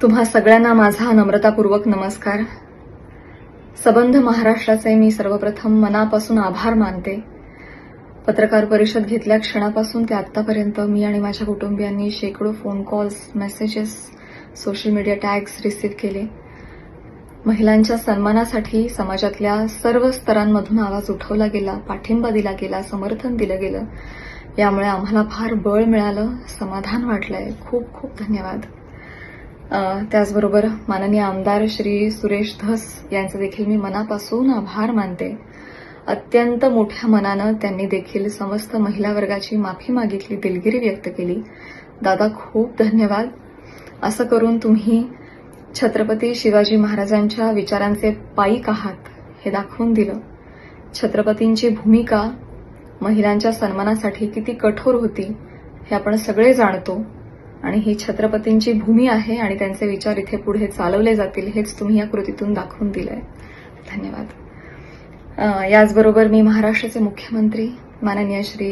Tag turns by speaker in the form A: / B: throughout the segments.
A: तुम्हा सगळ्यांना माझा नम्रतापूर्वक नमस्कार. सबंध महाराष्ट्राचे मी सर्वप्रथम मनापासून आभार मानते. पत्रकार परिषद घेतल्या क्षणापासून ते आतापर्यंत मी आणि माझ्या कुटुंबियांनी शेकडो phone calls, messages, social media tags receive केले. महिलांच्या सन्मानासाठी समाजातल्या सर्व स्तरांमधून आवाज उठवला गेला, पाठिंबा दिला गेला, समर्थन दिलं गेलं. यामुळे आम्हाला फार बळ मिळालं, समाधान वाटलंय. खूप खूप धन्यवाद. त्याचबरोबर माननीय आमदार श्री सुरेश धस यांचे देखील मी मनापासून आभार मानते. अत्यंत मोठ्या मनानं त्यांनी देखील समस्त महिला वर्गाची माफी मागितली, दिलगिरी व्यक्त केली. दादा खूप धन्यवाद. असं करून तुम्ही छत्रपती शिवाजी महाराजांच्या विचारांचे पाईक आहात हे दाखवून दिलं. छत्रपतींची भूमिका महिलांच्या सन्मानासाठी किती कठोर होती हे आपण सगळे जाणतो आणि ही छत्रपतींची भूमी आहे आणि त्यांचे विचार इथे पुढे चालवले जातील हेच तुम्ही या कृतीतून दाखवून दिलंय. धन्यवाद. याचबरोबर मी महाराष्ट्राचे मुख्यमंत्री माननीय श्री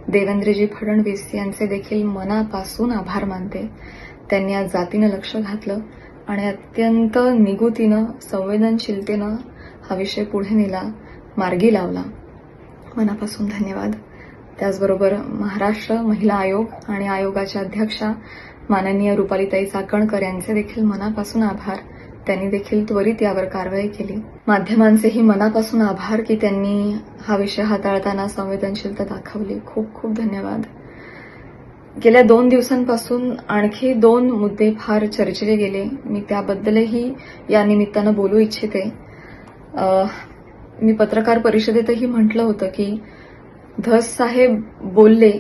A: देवेंद्रजी फडणवीस यांचे देखील मनापासून आभार मानते. त्यांनी आज जातीनं लक्ष घातलं आणि अत्यंत निगुतीनं, संवेदनशीलतेनं हा विषय पुढे नेला, मार्गी लावला. मनापासून धन्यवाद. त्याचबरोबर महाराष्ट्र महिला आयोग आणि आयोगाच्या अध्यक्षा माननीय रुपालीताई चाकणकर यांचे देखील मनापासून आभार. त्यांनी देखील त्वरित यावर कारवाई केली. माध्यमांचेही मनापासून आभार की त्यांनी हा विषय हाताळताना संवेदनशीलता दाखवली. खूप खूप धन्यवाद. गेल्या 2 दिवसांपासून आणखी 2 मुद्दे फार चर्चिले गेले. मी त्याबद्दलही या निमित्तानं बोलू इच्छिते. मी पत्रकार परिषदेतही म्हटलं होतं की धस साहेब बोलले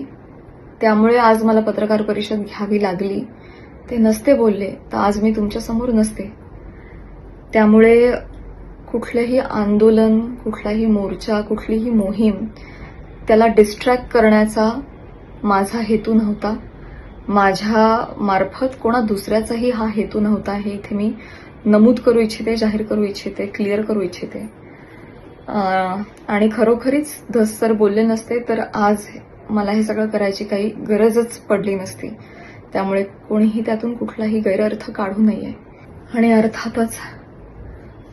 A: त्यामुळे आज मला पत्रकार परिषद घ्यावी लागली. ते नसते बोलले तर आज मी तुमच्यासमोर नसते. त्यामुळे कुठलंही आंदोलन, कुठलाही मोर्चा, कुठलीही मोहीम त्याला डिस्ट्रॅक्ट करण्याचा माझा हेतू नव्हता. माझ्या मार्फत कोणा दुसऱ्याचाही हा हेतू नव्हता. हे इथे मी नमूद करू इच्छिते, जाहीर करू इच्छिते, क्लिअर करू इच्छिते. आणि खरोखरीच धस सर बोलले नसते तर आज मला हे सगळं करायची काही गरजच पडली नसती. त्यामुळे कोणीही त्यातून कुठलाही गैरअर्थ काढू नये. आणि अर्थातच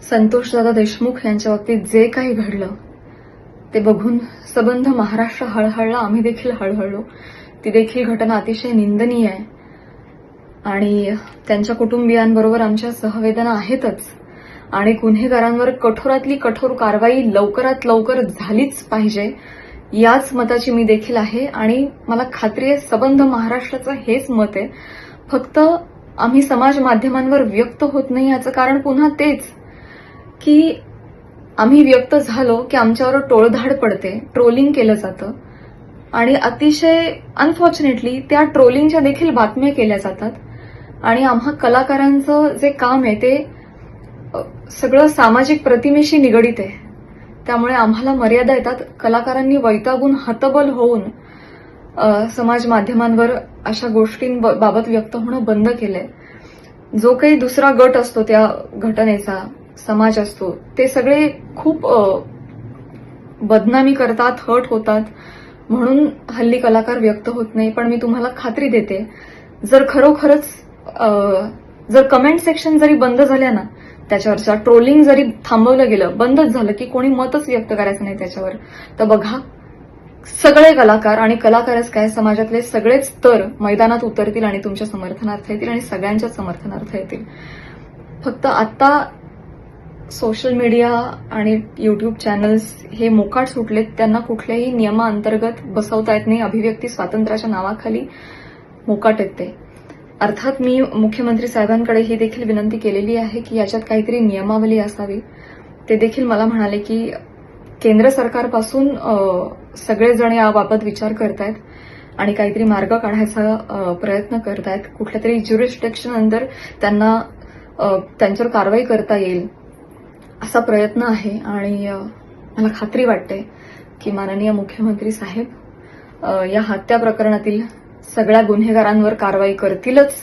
A: संतोषदादा देशमुख यांच्या बाबतीत जे काही घडलं ते बघून सबंध महाराष्ट्र हळहळला, आम्ही देखील हळहळलो. ती देखील घटना अतिशय निंदनीय आहे आणि त्यांच्या कुटुंबियांबरोबर आमच्या सहवेदना आहेतच. आणि गुन्हेगारांवर कठोरातली कठोर कारवाई लवकरात लवकर झालीच पाहिजे याच मताची मी देखील आहे. आणि मला खात्री आहे सबंध महाराष्ट्राचं हेच मत आहे. फक्त आम्ही समाज माध्यमांवर व्यक्त होत नाही याचं कारण पुन्हा तेच की आम्ही व्यक्त झालो की आमच्यावर टोळधाड पडते, ट्रोलिंग केलं जातं आणि अतिशय अनफॉर्च्युनेटली त्या ट्रोलिंगच्या देखील बातम्या केल्या जातात. आणि आम्हा कलाकारांचं जे काम आहे ते सगळं सामाजिक प्रतिमेशी निगडीत आहे. त्यामुळे आम्हाला मर्यादा येतात. कलाकारांनी वैतागून हतबल होऊन समाज माध्यमांवर अशा गोष्टींबाबत व्यक्त होणं बंद केलंय. जो काही दुसरा गट असतो त्या घटनेचा, समाज असतो, ते सगळे खूप बदनामी करतात, हर्ट होतात. म्हणून हल्ली कलाकार व्यक्त होत नाही. पण मी तुम्हाला खात्री देते जर खरोखरच जर कमेंट सेक्शन जरी बंद झाल्या ना, त्याच्यावरच्या ट्रोलिंग जरी थांबवलं गेलं, बंदच झालं की कोणी मतच व्यक्त करायचं नाही त्याच्यावर, तर बघा सगळे कलाकार आणि कलाकारच काय समाजातले सगळेच स्तर मैदानात उतरतील आणि तुमच्या समर्थनार्थ येतील आणि सगळ्यांच्या समर्थनार्थ येतील. फक्त आता सोशल मीडिया आणि युट्यूब चॅनल्स हे मोकाट सुटलेत. त्यांना कुठल्याही नियमाअंतर्गत बसवता येत नाही. अभिव्यक्ती स्वातंत्र्याच्या नावाखाली मोकाट येत ते. अर्थात मी मुख्यमंत्री साहेबांकडे ही देखील विनंती केलेली आहे की याच्यात काहीतरी नियमावली असावी. ते देखील मला म्हणाले की केंद्र सरकारपासून सगळेजण याबाबत विचार करतायत आणि काहीतरी मार्ग काढायचा प्रयत्न करतायत. कुठल्या तरी ज्युरिस्डिक्शन अंडर त्यांना त्यांच्यावर कारवाई करता येईल असा प्रयत्न आहे. आणि मला खात्री वाटते की माननीय मुख्यमंत्री साहेब या हत्या प्रकरणातील सगळ्या गुन्हेगारांवर कारवाई करतीलच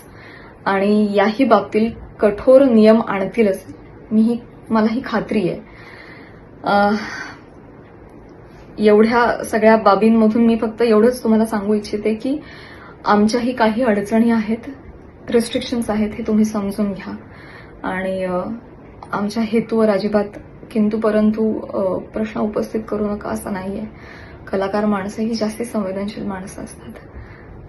A: आणि याही बाबतीत कठोर नियम आणतीलच. मला ही खात्री आहे. एवढ्या सगळ्या बाबींमधून मी फक्त एवढंच तुम्हाला सांगू इच्छिते की आमच्याही काही अडचणी आहेत. रिस्ट्रिक्शन्स आहेत हे तुम्ही समजून घ्या आणि आमच्या हेतूवर अजिबात किंतु परंतु प्रश्न उपस्थित करू नका असं नाहीये. कलाकार माणसं ही जास्ती संवेदनशील माणसं असतात,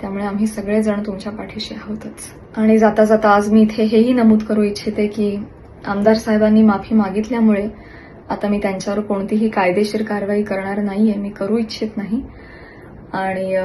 A: त्यामुळे आम्ही सगळेजण तुमच्या पाठीशी आहोतच. आणि जाता जाता आज मी इथे हेही नमूद करू इच्छिते की आमदार साहेबांनी माफी मागितल्यामुळे आता मी त्यांच्यावर कोणतीही कायदेशीर कारवाई करणार नाहीये, मी करू इच्छित नाही. आणि